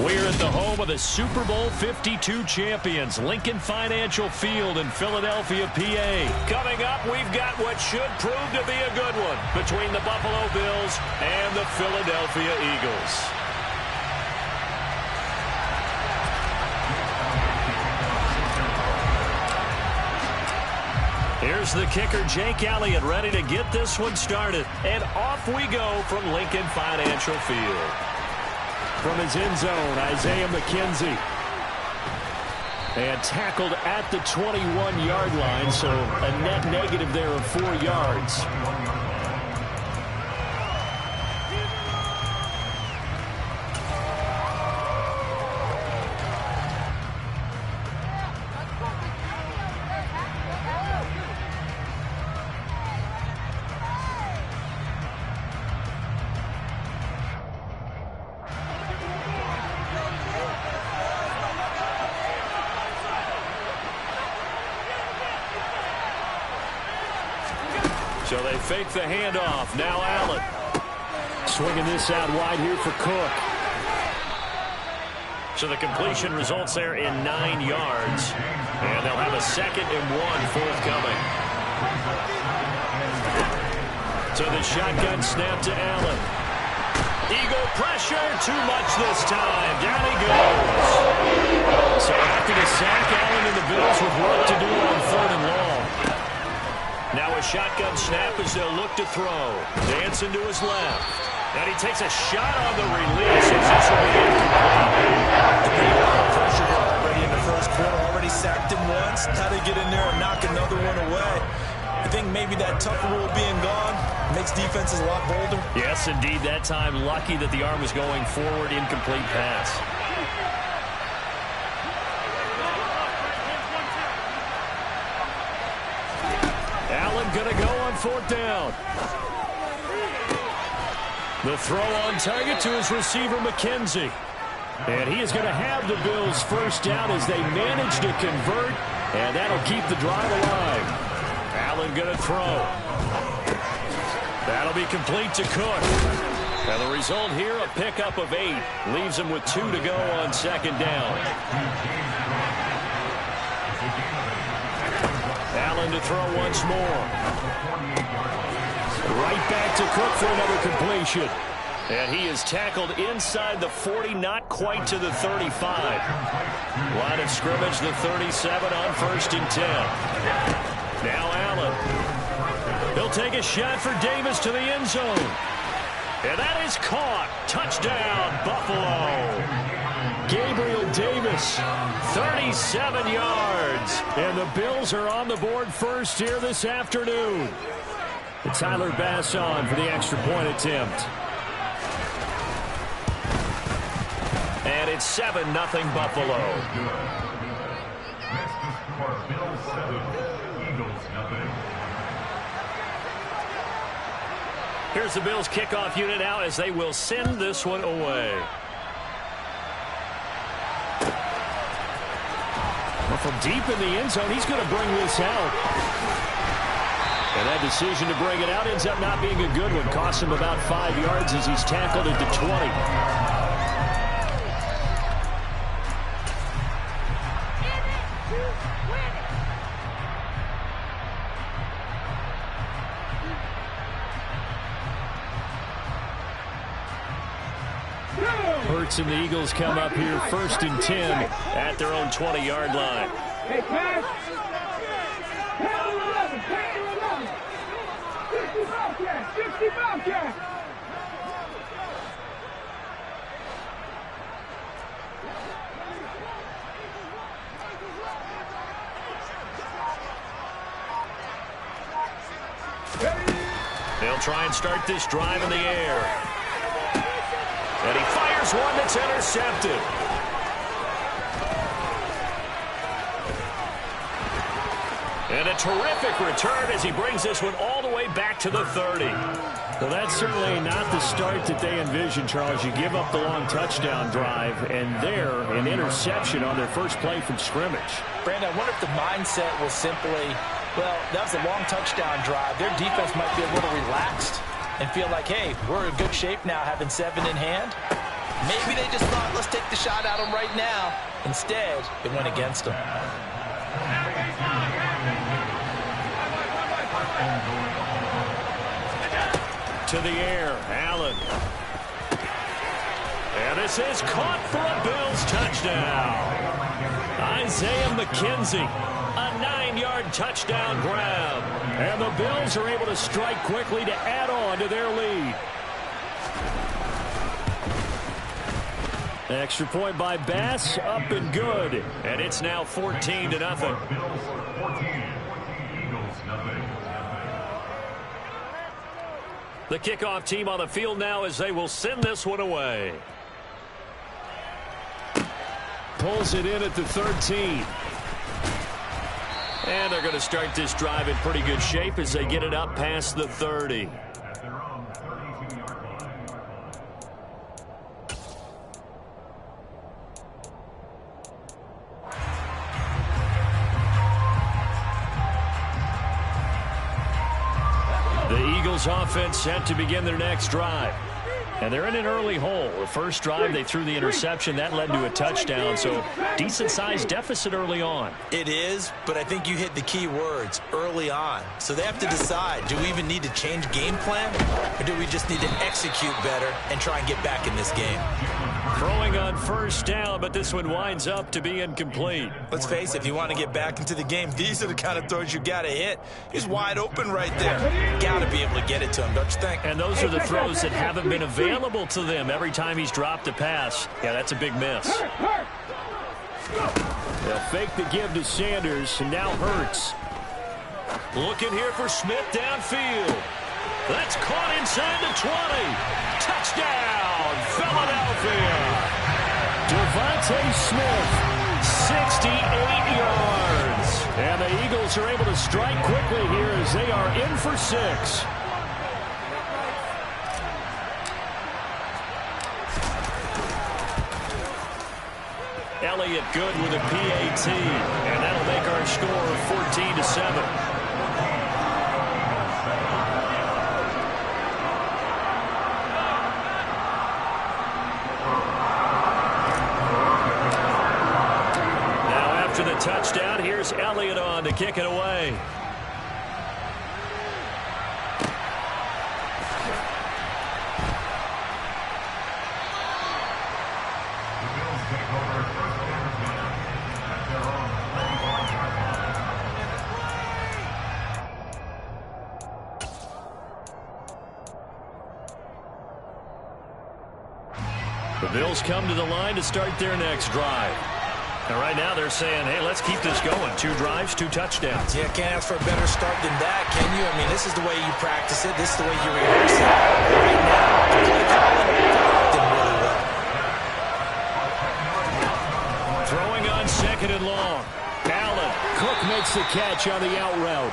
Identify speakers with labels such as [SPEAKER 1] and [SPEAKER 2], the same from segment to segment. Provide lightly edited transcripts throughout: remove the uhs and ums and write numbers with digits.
[SPEAKER 1] We're at the home of the Super Bowl 52 champions, Lincoln Financial Field in Philadelphia, PA. Coming up, we've got what should prove to be a good one between the Buffalo Bills and the Philadelphia Eagles. Here's the kicker, Jake Elliott, ready to get this one started. And off we go from Lincoln Financial Field. From his end zone, Isaiah McKenzie. And tackled at the 21-yard line, so a net negative there of 4 yards. So they fake the handoff. Now Allen. Swinging this out wide here for Cook. So the completion results there in 9 yards. And they'll have a 2nd and 1 forthcoming. So the shotgun snap to Allen. Eagle pressure. Too much this time. Down he goes. So after the sack, Allen and the Bills with work to do on 3rd and long. Now a shotgun snap as they'll look to throw. Dancing to his left. And he takes a shot on the release as this will be incomplete.
[SPEAKER 2] Pressure already in the first quarter. Already sacked him once. How to get in there and knock another one away. I think maybe that tough rule being gone makes defenses a lot bolder.
[SPEAKER 1] Yes, indeed. That time lucky that the arm was going forward. Incomplete pass. Allen going to go on 4th down. The throw on target to his receiver, McKenzie. And he is going to have the Bills 1st down as they manage to convert. And that'll keep the drive alive. Allen going to throw. That'll be complete to Cook. And the result here, a pickup of 8. Leaves him with 2 to go on 2nd down. Allen to throw once more. Right back to Cook for another completion. And he is tackled inside the 40, not quite to the 35. Line of scrimmage, the 37 on 1st and 10. Now Allen. He'll take a shot for Davis to the end zone. And that is caught. Touchdown, Buffalo. Gabriel Davis, 37 yards. And the Bills are on the board first here this afternoon. Tyler Bass on for the extra point attempt. And it's 7-0 Buffalo.
[SPEAKER 3] Bills 7, Eagles nothing.
[SPEAKER 1] Here's the Bills kickoff unit out as they will send this one away. Well, from deep in the end zone, he's going to bring this out. And that decision to bring it out ends up not being a good one. Costs him about 5 yards as he's tackled at the 20. Hurts and the Eagles come up here 1st and 10 at their own 20-yard line.
[SPEAKER 4] Hey, pass. 65 catch.
[SPEAKER 1] They'll try and start this drive in the air. And he fires one that's intercepted. And a terrific return as he brings this one all the way back to the 30.
[SPEAKER 5] Well, that's certainly not the start that they envisioned, Charles. You give up the long touchdown drive, and there, an interception on their first play from scrimmage.
[SPEAKER 2] Brandon, I wonder if the mindset was simply, well, that was a long touchdown drive. Their defense might be a little relaxed and feel like, hey, we're in good shape now having 7 in hand. Maybe they just thought, let's take the shot at him right now. Instead, it went against him.
[SPEAKER 1] To the air, Allen. And this is caught for a Bills touchdown. Isaiah McKenzie, a 9-yard touchdown grab. And the Bills are able to strike quickly to add on to their lead. Extra point by Bass, up and good. And it's now 14-0.
[SPEAKER 3] Bills 14, Eagles nothing.
[SPEAKER 1] The kickoff team on the field now as they will send this one away. Pulls it in at the 13. And they're going to start this drive in pretty good shape as they get it up past the 30.
[SPEAKER 3] At their own 32-yard line.
[SPEAKER 1] The Eagles offense set to begin their next drive. And they're in an early hole. The first drive, they threw the interception. That led to a touchdown, so decent-sized deficit early on.
[SPEAKER 2] It is, but I think you hit the key words, early on. So they have to decide, do we even need to change game plan, or do we just need to execute better and try and get back in this game?
[SPEAKER 1] Throwing on first down, but this one winds up to be incomplete.
[SPEAKER 2] Let's face it, if you want to get back into the game, these are the kind of throws you got to hit. He's wide open right there. Got to be able to get it to him, don't you think?
[SPEAKER 1] And those are the throws that haven't been available to them every time he's dropped a pass. Yeah, that's a big miss. They'll fake the give to Sanders, and now Hurts. Looking here for Smith downfield. That's caught inside the 20. Touchdown, Philadelphia. Devontae Smith, 68 yards. And the Eagles are able to strike quickly here as they are in for 6. Elliott good with a PAT, and that'll make our score 14-7. After the touchdown, here's Elliott on to kick it away.
[SPEAKER 3] The Bills take over first and 10 at their own 31-yard line.
[SPEAKER 1] The Bills come to the line to start their next drive. And right now they're saying, hey, let's keep this going. 2 drives, 2 touchdowns.
[SPEAKER 2] Yeah, can't ask for a better start than that, can you? I mean, this is the way you practice it. This is the way you rehearse it. Right now, the play calling did really well.
[SPEAKER 1] Throwing on second and long. Allen. Cook makes the catch on the out route.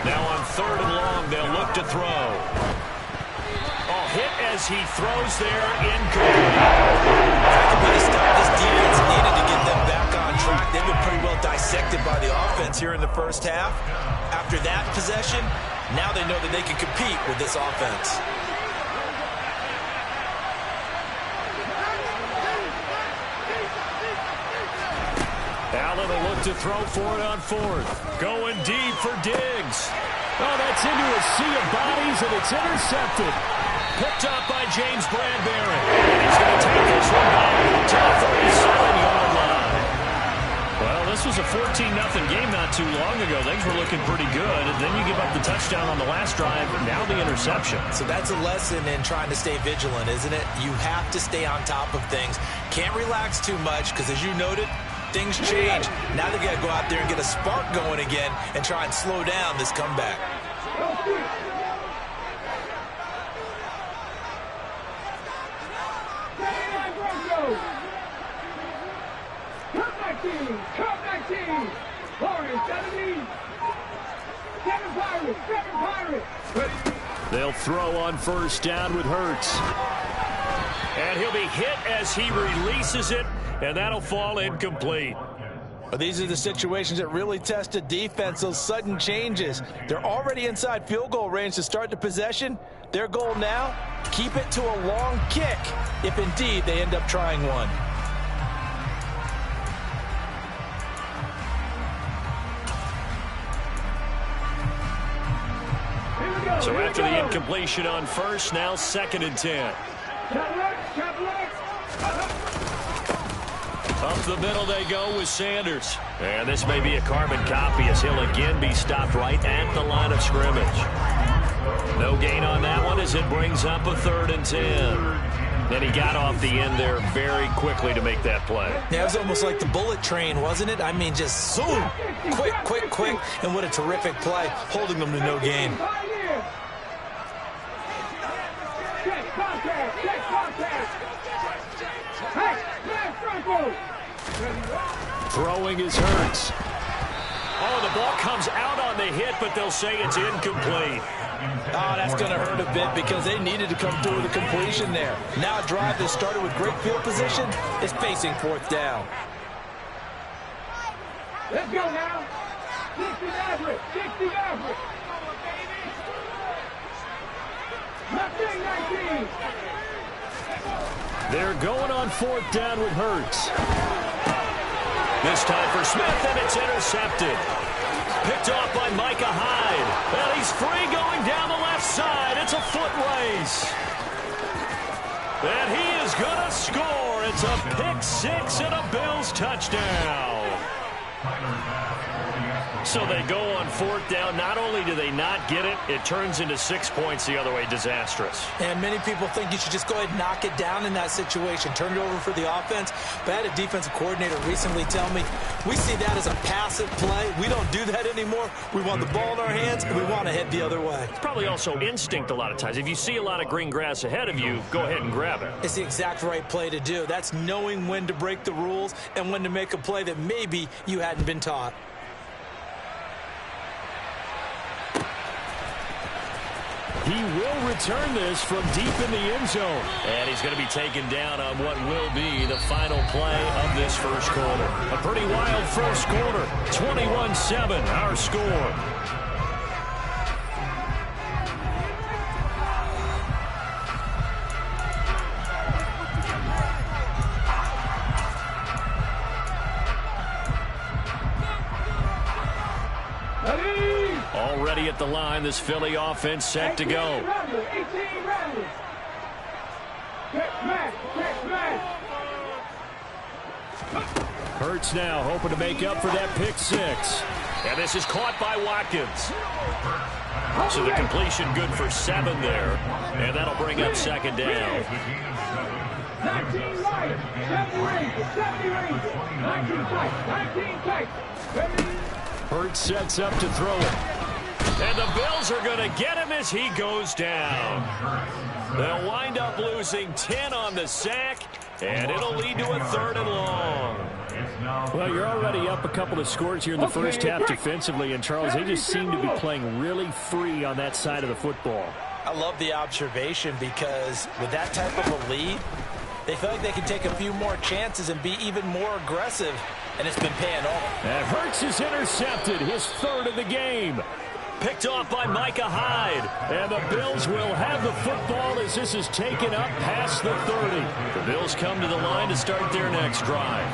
[SPEAKER 1] Now on third and long, they'll look to throw. Hit as he throws there, incomplete.
[SPEAKER 2] That could be the stop this defense needed to get them back on track. They've been pretty well dissected by the offense here in the first half. After that possession, now they know that they can compete with this offense.
[SPEAKER 1] Allen will look to throw for it on fourth. Going deep for Diggs. Oh, that's into a sea of bodies, and it's intercepted. Picked up by James Bradbury. He's going to take this one back to the 37-yard line. Well, this was a 14-0 game not too long ago. Things were looking pretty good, and then you give up the touchdown on the last drive, and now the interception.
[SPEAKER 2] So that's a lesson in trying to stay vigilant, isn't it? You have to stay on top of things. Can't relax too much, because as you noted, things change. Now they got to go out there and get a spark going again and try and slow down this comeback.
[SPEAKER 1] They'll throw on first down with Hurts. And he'll be hit as he releases it, and that'll fall incomplete.
[SPEAKER 2] Well, these are the situations that really test a defense, those sudden changes. They're already inside field goal range to start the possession. Their goal now, keep it to a long kick, if indeed they end up trying one.
[SPEAKER 1] So after the incompletion on first, now 2nd and 10. Up the middle they go with Sanders. And this may be a carbon copy as he'll again be stopped right at the line of scrimmage. No gain on that one as it brings up a 3rd and 10. Then he got off the end there very quickly to make that play.
[SPEAKER 2] Yeah, it was almost like the bullet train, wasn't it? I mean, just zoom, quick, quick, quick. And what a terrific play, holding them to no gain.
[SPEAKER 1] Throwing is Hurts. Oh, the ball comes out on the hit, but they'll say it's incomplete.
[SPEAKER 2] Oh, that's going to hurt a bit because they needed to come through with a completion there. Now a drive that started with great field position is facing 4th down.
[SPEAKER 4] Let's go now. 60 average. 60 average. 19.
[SPEAKER 1] They're going on 4th down with Hurts. This time for Smith, and it's intercepted. Picked off by Micah Hyde. And he's free going down the left side. It's a foot race. And he is going to score. It's a pick-6 and a Bills touchdown. So they go on 4th down. Not only do they not get it, it turns into 6 points the other way. Disastrous.
[SPEAKER 2] And many people think you should just go ahead and knock it down in that situation. Turn it over for the offense. But I had a defensive coordinator recently tell me, we see that as a passive play. We don't do that anymore. We want the ball in our hands, and we want to head the other way.
[SPEAKER 1] It's probably also instinct a lot of times. If you see a lot of green grass ahead of you, go ahead and grab it.
[SPEAKER 2] It's the exact right play to do. That's knowing when to break the rules and when to make a play that maybe you hadn't been taught.
[SPEAKER 1] He will return this from deep in the end zone. And he's going to be taken down on what will be the final play of this first quarter. A pretty wild first quarter. 21-7, our score. Already at the line, this Philly offense set to go. Hurts now hoping to make up for that pick-6. And this is caught by Watkins. So the completion good for 7 there. And that'll bring up 2nd down.
[SPEAKER 4] 19 right, 70 range, 19
[SPEAKER 1] Hurts sets up to throw it. And the Bills are going to get him as he goes down. They'll wind up losing 10 on the sack, and it'll lead to a 3rd and long. Well, you're already up a couple of scores here in the first half defensively, and Charles, they just seem to be playing really free on that side of the football.
[SPEAKER 2] I love the observation because with that type of a lead, they feel like they can take a few more chances and be even more aggressive, and it's been paying off.
[SPEAKER 1] And Hurts is intercepted, his 3rd of the game. Picked off by Micah Hyde. And the Bills will have the football as this is taken up past the 30. The Bills come to the line to start their next drive.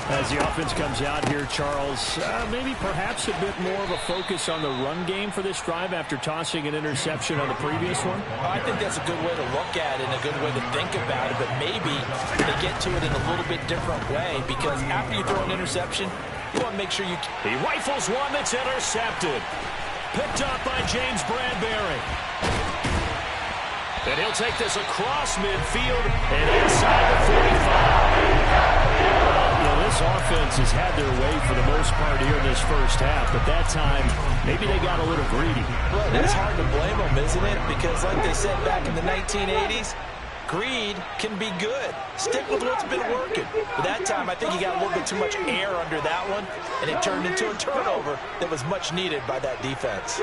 [SPEAKER 1] As the offense comes out here, Charles, maybe perhaps a bit more of a focus on the run game for this drive after tossing an interception on the previous one?
[SPEAKER 2] I think that's a good way to look at it and a good way to think about it, but maybe they get to it in a little bit different way because after you throw an interception, you want to make sure you...
[SPEAKER 1] He rifles one that's intercepted. Picked up by James Bradbury. And he'll take this across midfield and inside the 45. This offense has had their way for the most part here in this first half, but that time, maybe they got a little greedy.
[SPEAKER 2] Well, that's hard to blame them, isn't it? Because like they said back in the 1980s, greed can be good. Stick with what's been working. But that time, I think he got a little bit too much air under that one, and it turned into a turnover that was much needed by that defense.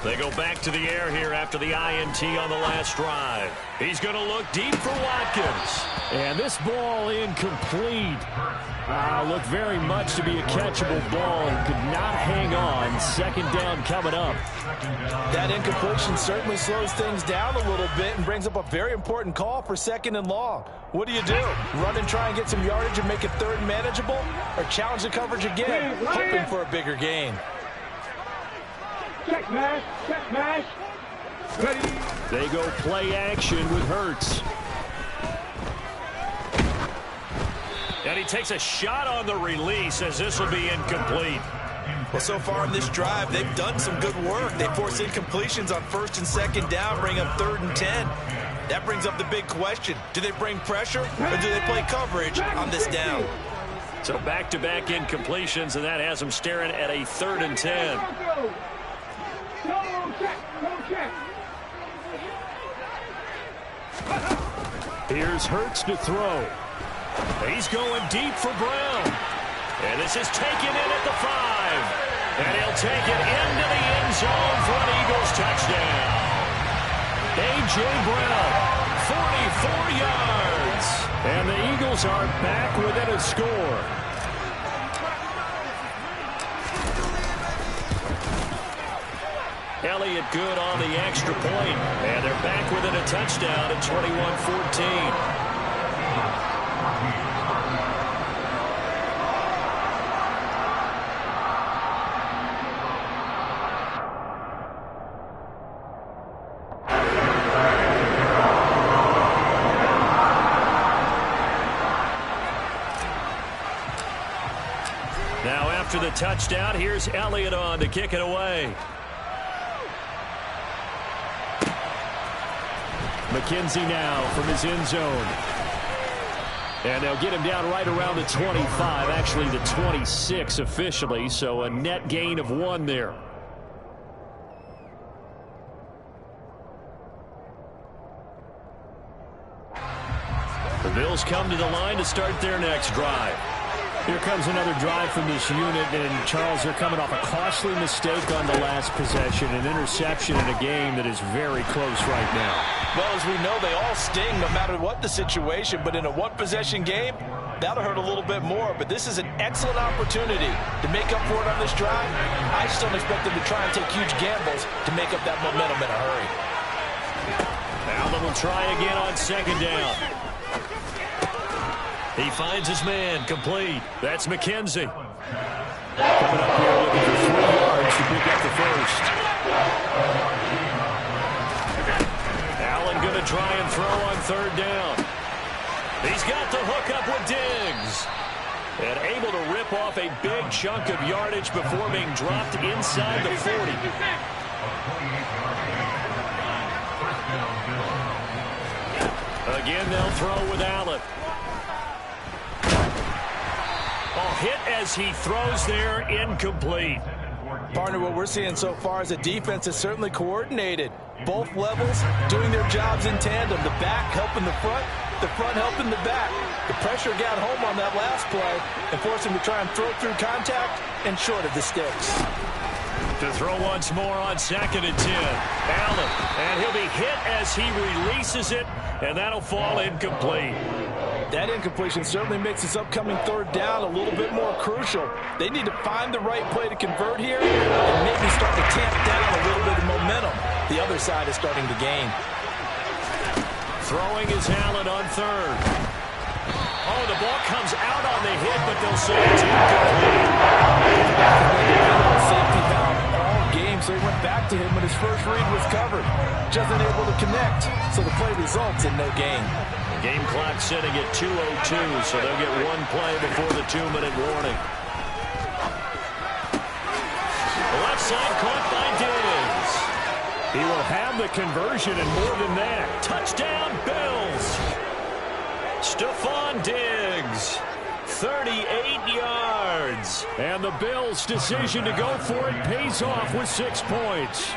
[SPEAKER 1] They go back to the air here after the INT on the last drive. He's going to look deep for Watkins.
[SPEAKER 5] And this ball incomplete. Looked very much to be a catchable ball and could not hang on. Second down coming up.
[SPEAKER 2] That incompletion certainly slows things down a little bit and brings up a very important call for 2nd and long. What do? Run and try and get some yardage and make it 3rd and manageable? Or challenge the coverage again, hoping for a bigger gain?
[SPEAKER 4] Check mash. Check mash. Ready.
[SPEAKER 5] They go play action with Hurts.
[SPEAKER 1] And he takes a shot on the release as this will be incomplete.
[SPEAKER 2] Well, so far in this drive, they've done some good work. They force incompletions on 1st and 2nd down, bring up 3rd and 10. That brings up the big question. Do they bring pressure or do they play coverage on this down?
[SPEAKER 1] So back-to-back incompletions, and that has them staring at a 3rd and 10.
[SPEAKER 5] Here's Hurts to throw.
[SPEAKER 1] He's going deep for Brown. And this is taken in at the 5. And he'll take it into the end zone for an Eagles touchdown. A.J. Brown, 44 yards.
[SPEAKER 5] And the Eagles are back within a score.
[SPEAKER 1] Elliott good on the extra point. And they're back within a touchdown at 21-14. Now after the touchdown, here's Elliott on to kick it away.
[SPEAKER 5] McKenzie now from his end zone. And they'll get him down right around the 25, actually the 26 officially, so a net gain of 1 there. The Bills come to the line to start their next drive. Here comes another drive from this unit, and Charles, they're coming off a costly mistake on the last possession, an interception in a game that is very close right now.
[SPEAKER 2] Well, as we know, they all sting no matter what the situation, but in a one-possession game, that'll hurt a little bit more. But this is an excellent opportunity to make up for it on this drive. I just don't expect them to try and take huge gambles to make up that momentum in a hurry.
[SPEAKER 1] Allen will try again on 2nd down. He finds his man, complete. That's McKenzie.
[SPEAKER 5] Coming up here looking for 3 yards to pick up the first.
[SPEAKER 1] Allen going to try and throw on 3rd down. He's got the hook up with Diggs. And able to rip off a big chunk of yardage before being dropped inside the 40. Again, they'll throw with Allen. Hit as he throws there, incomplete.
[SPEAKER 2] Partner, what we're seeing so far is the defense is certainly coordinated. Both levels doing their jobs in tandem. The back helping the front helping the back. The pressure got home on that last play and forced him to try and throw through contact and short of the sticks.
[SPEAKER 1] To throw once more on 2nd and 10. Allen, and he'll be hit as he releases it, and that'll fall incomplete.
[SPEAKER 2] That incompletion certainly makes this upcoming 3rd down a little bit more crucial. They need to find the right play to convert here and maybe start to tamp down a little bit of momentum. The other side is starting to gain.
[SPEAKER 1] Throwing is Allen on 3rd. Oh, the ball comes out on the hit, but they'll say it's incomplete.
[SPEAKER 2] Safety valve all game, so he went back to him when his first read was covered. Just unable to connect, so the play results in no gain.
[SPEAKER 1] Game clock sitting at 2:02, so they'll get 1 play before the 2-minute warning. The left side caught by Diggs.
[SPEAKER 5] He will have the conversion and more than that.
[SPEAKER 1] Touchdown, Bills. Stephon Diggs, 38 yards.
[SPEAKER 5] And the Bills' decision to go for it pays off with 6 points.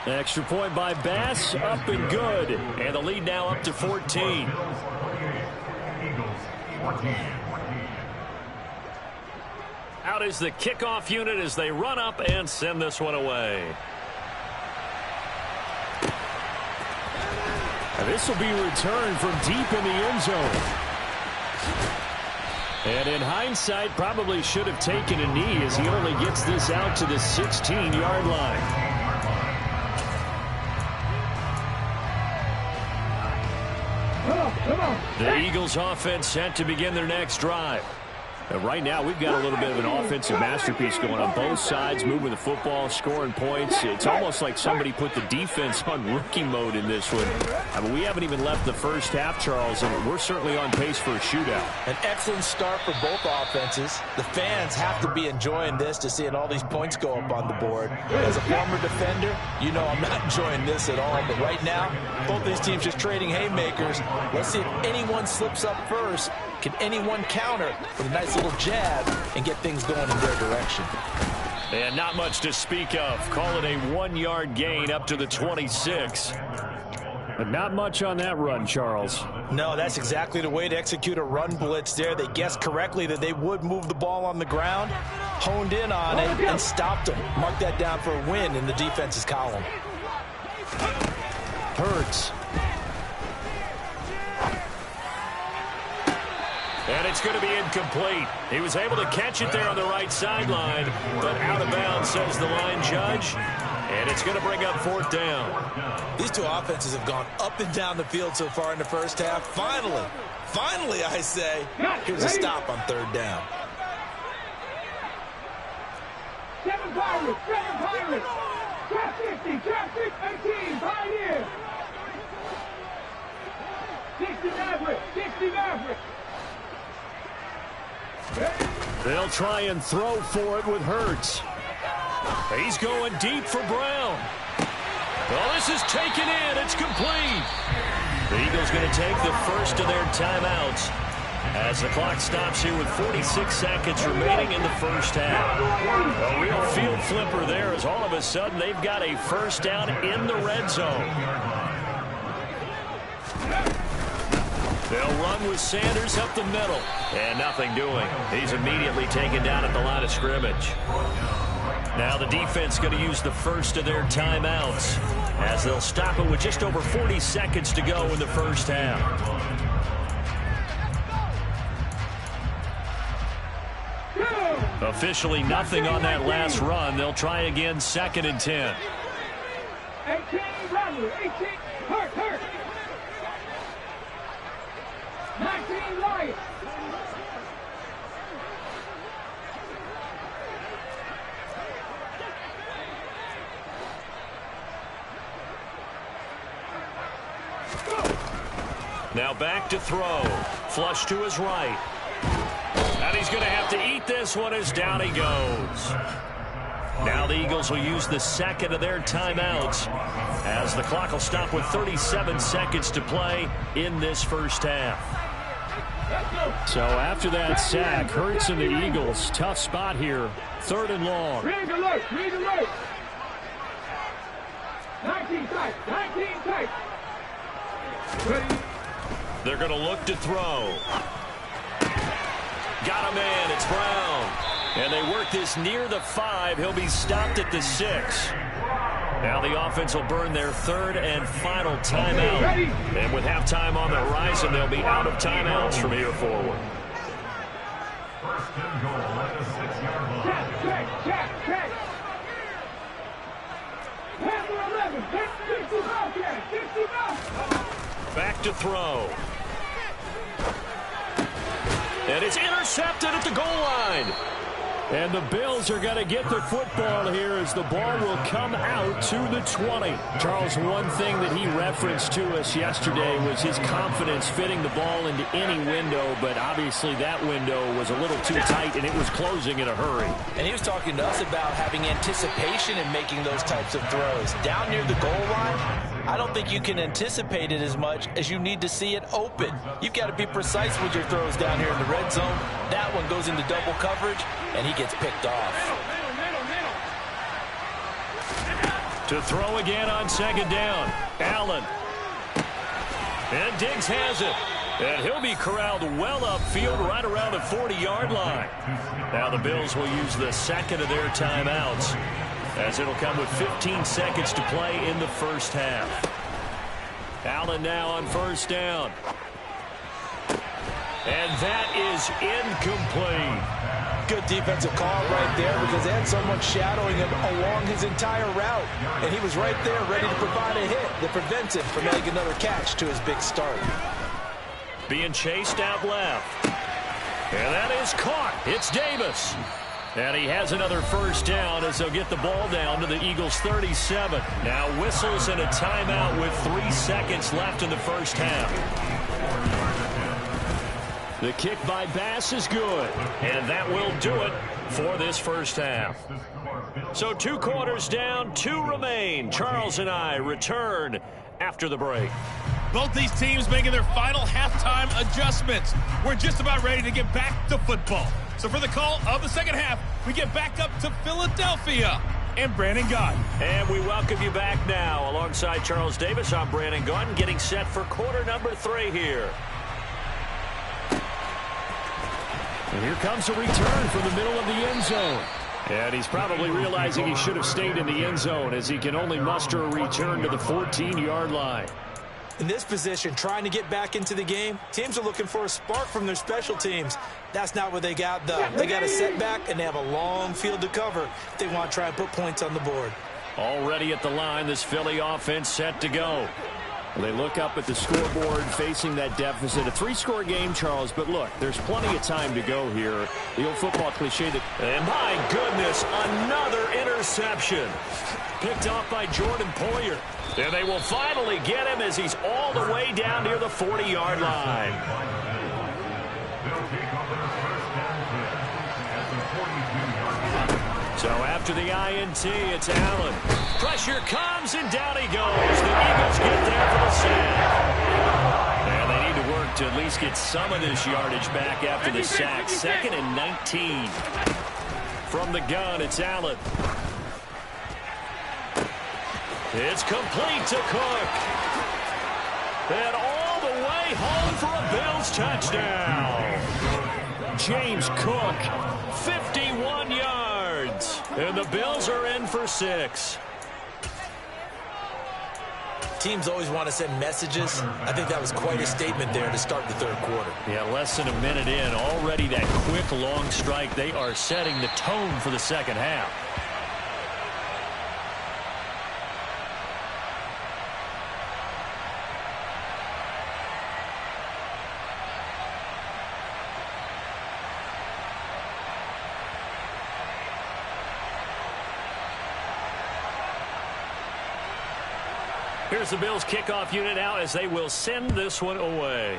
[SPEAKER 5] Extra point by Bass, up and good.
[SPEAKER 1] And the lead now up to 14. Out is the kickoff unit as they run up and send this one away.
[SPEAKER 5] And this will be returned from deep in the end zone. And in hindsight, probably should have taken a knee as he only gets this out to the 16-yard line. The Eagles offense set to begin their next drive. Right now, we've got a little bit of an offensive masterpiece going on both sides, moving the football, scoring points. It's almost like somebody put the defense on rookie mode in this one. I mean, we haven't even left the first half, Charles, and we're certainly on pace for a shootout.
[SPEAKER 2] An excellent start for both offenses. The fans have to be enjoying this to seeing all these points go up on the board. As a former defender, you know I'm not enjoying this at all. But right now, both these teams just trading haymakers. Let's see if anyone slips up first. Can anyone counter with a nice little jab and get things going in their direction?
[SPEAKER 1] And not much to speak of. Call it a 1-yard gain up to the 26.
[SPEAKER 5] But not much on that run, Charles.
[SPEAKER 2] No, that's exactly the way to execute a run blitz there. They guessed correctly that they would move the ball on the ground, honed in on it, and stopped them. Mark that down for a win in the defense's column.
[SPEAKER 5] Hurts.
[SPEAKER 1] And it's going to be incomplete. He was able to catch it there on the right sideline, but out of bounds, says the line judge. And it's going to bring up 4th down.
[SPEAKER 2] These two offenses have gone up and down the field so far in the first half. Finally, I say, here's a stop on 3rd down.
[SPEAKER 4] 7 Pirates, 7 Pirates. Trap 50, trap 18, Pioneer. 60 Mavericks, 60 Mavericks.
[SPEAKER 5] They'll try and throw for it with Hurts.
[SPEAKER 1] He's going deep for Brown. Well, this is taken in. It's complete. The Eagles going to take the first of their timeouts as the clock stops here with 46 seconds remaining in the first half. A real field flipper there as all of a sudden they've got a first down in the red zone. They'll run with Sanders up the middle. And nothing doing. He's immediately taken down at the line of scrimmage. Now the defense going to use the first of their timeouts as they'll stop it with just over 40 seconds to go in the first half. Officially nothing on that last run. They'll try again 2nd and 10.
[SPEAKER 4] 18, Bradley, 18, hurt. 19, Lions.
[SPEAKER 1] Now back to throw. Flush to his right. And he's going to have to eat this one as down he goes. Now the Eagles will use the second of their timeouts as the clock will stop with 37 seconds to play in this first half.
[SPEAKER 5] So after that sack, Hurts and the Eagles, tough spot here. 3rd and long.
[SPEAKER 4] Rig alert. 19 tight. Ready.
[SPEAKER 1] They're going to look to throw. Got a man. It's Brown. And they work this near the 5. He'll be stopped at the 6. Now the offense will burn their 3rd and final timeout. And with halftime on the horizon, they'll be out of timeouts from here forward.
[SPEAKER 3] First and goal at the 6-yard line.
[SPEAKER 4] Check. Panther 11, 60 Bobcat, 60 Bobcat.
[SPEAKER 1] Back to throw. And it's intercepted at the goal line.
[SPEAKER 5] And the Bills are going to get the football here as the ball will come out to the 20. Charles, one thing that he referenced to us yesterday was his confidence fitting the ball into any window, but obviously that window was a little too tight and it was closing in a hurry.
[SPEAKER 2] And he was talking to us about having anticipation in making those types of throws. Down near the goal line, I don't think you can anticipate it as much as you need to see it open. You've got to be precise with your throws down here in the red zone. That one goes into double coverage, and he gets picked off.
[SPEAKER 1] To throw again on 2nd down. Allen. And Diggs has it. And he'll be corralled well upfield right around the 40-yard line. Now the Bills will use the second of their timeouts, as it'll come with 15 seconds to play in the first half. Allen now on first down. And that is incomplete.
[SPEAKER 2] Good defensive call right there, because they had someone shadowing him along his entire route. And he was right there ready to provide a hit that prevents him from making another catch to his big start.
[SPEAKER 1] Being chased out left. And that is caught. It's Davis. And he has another first down as they'll get the ball down to the Eagles' 37. Now whistles and a timeout with 3 seconds left in the first half. The kick by Bass is good. And that will do it for this first half. So 2 quarters down, 2 remain. Charles and I return after the break.
[SPEAKER 6] Both these teams making their final halftime adjustments. We're just about ready to get back to football. So for the call of the second half, we get back up to Philadelphia and Brandon Gaudin.
[SPEAKER 1] And we welcome you back now. Alongside Charles Davis, I'm Brandon Gaudin, getting set for quarter number 3 here. And here comes a return from the middle of the end zone. And he's probably realizing he should have stayed in the end zone, as he can only muster a return to the 14-yard line.
[SPEAKER 2] In this position, trying to get back into the game, teams are looking for a spark from their special teams. That's not what they got, though. They got a setback, and they have a long field to cover if they want to try and put points on the board.
[SPEAKER 1] Already at the line, this Philly offense set to go. They look up at the scoreboard, facing that deficit. A 3-score game, Charles, but look, there's plenty of time to go here. The old football cliche that... And my goodness, another interception. Picked off by Jordan Poyer. And they will finally get him as he's all the way down near the 40-yard line. So after the INT, it's Allen. Pressure comes, and down he goes. The Eagles get there for the sack. And they need to work to at least get some of this yardage back after the sack. 2nd and 19. From the gun, it's Allen. It's complete to Cook. And all the way home for a Bills touchdown. James Cook, 51 yards. And the Bills are in for 6.
[SPEAKER 2] Teams always want to send messages. I think that was quite a statement there to start the third quarter.
[SPEAKER 1] Yeah, less than a minute in. Already that quick, long strike. They are setting the tone for the second half. Here's the Bills kickoff unit out as they will send this one away.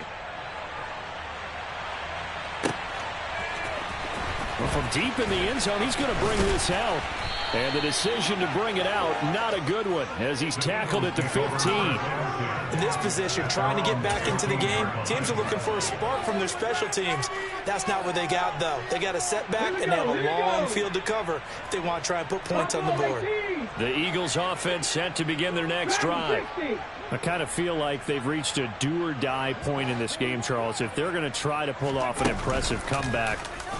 [SPEAKER 1] Well, from deep in the end zone, he's going to bring this out. And the decision to bring it out, not a good one, as he's tackled at the 15.
[SPEAKER 2] In this position, trying to get back into the game, teams are looking for a spark from their special teams. That's not what they got, though. They got a setback, and they have a long field to cover if they want to try and put points on the board.
[SPEAKER 1] The Eagles offense set to begin their next drive. I kind of feel like they've reached a do-or-die point in this game, Charles. If they're going to try to pull off an impressive comeback,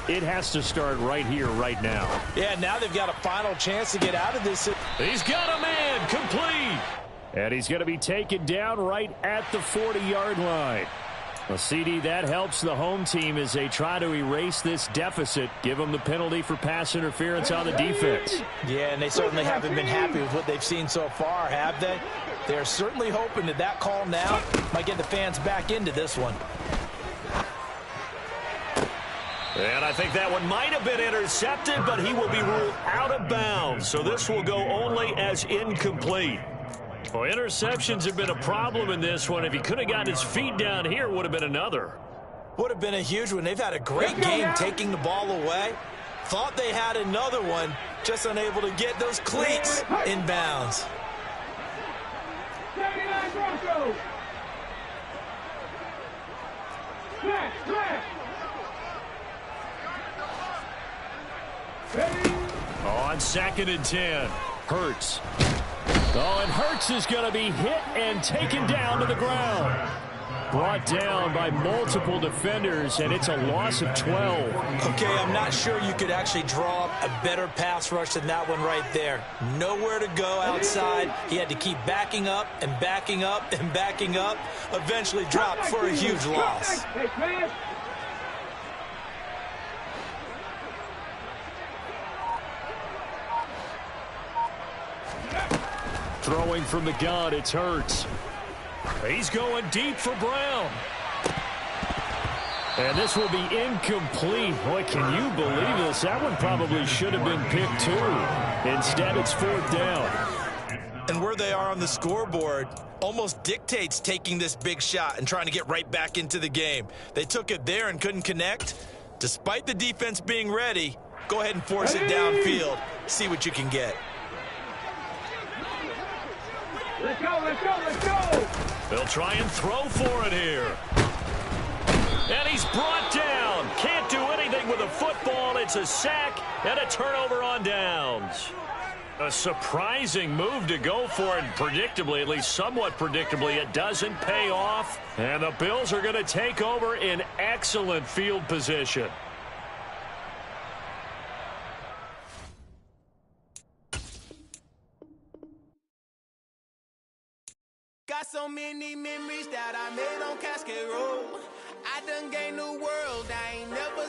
[SPEAKER 1] it has to start right here, right now.
[SPEAKER 2] Yeah, now they've got a final chance to get out of this.
[SPEAKER 1] He's got a man, complete. And he's going to be taken down right at the 40-yard line. Well, CD, that helps the home team as they try to erase this deficit, give them the penalty for pass interference on the defense.
[SPEAKER 2] Yeah, and they certainly haven't been happy with what they've seen so far, have they? They're certainly hoping that that call now might get the fans back into this one.
[SPEAKER 1] And I think that one might have been intercepted, but he will be ruled out of bounds. So this will go only as incomplete. Well, interceptions have been a problem in this one. If he could have gotten his feet down here, it would have been another.
[SPEAKER 2] Would have been a huge one. They've had a great game taking the ball away. Thought they had another one, just unable to get those cleats in bounds.
[SPEAKER 4] 79 Broncos. Flash.
[SPEAKER 1] On 2nd and 10, Hurts. Oh, and Hurts is going to be hit and taken down to the ground.
[SPEAKER 5] brought down by multiple defenders, and it's a loss of 12.
[SPEAKER 2] Okay, I'm not sure you could actually draw up a better pass rush than that one right there. Nowhere to go outside. He had to keep backing up and backing up and backing up. Eventually dropped for a huge loss.
[SPEAKER 5] Throwing from the gun, it's Hurts. He's going deep for Brown. And this will be incomplete. Boy, can you believe this? That one probably should have been picked too. Instead, it's 4th down.
[SPEAKER 2] And where they are on the scoreboard almost dictates taking this big shot and trying to get right back into the game. They took it there and couldn't connect. Despite the defense being ready, go ahead and force it downfield. See what you can get.
[SPEAKER 4] Let's go, let's go, let's go!
[SPEAKER 1] They'll try and throw for it here. And he's brought down. Can't do anything with a football. It's a sack and a turnover on downs. A surprising move to go for it. Predictably, at least somewhat predictably, it doesn't pay off. And the Bills are going to take over in excellent field position.
[SPEAKER 7] Got so many memories that I made on Cascade Road. I done gained the world, I ain't never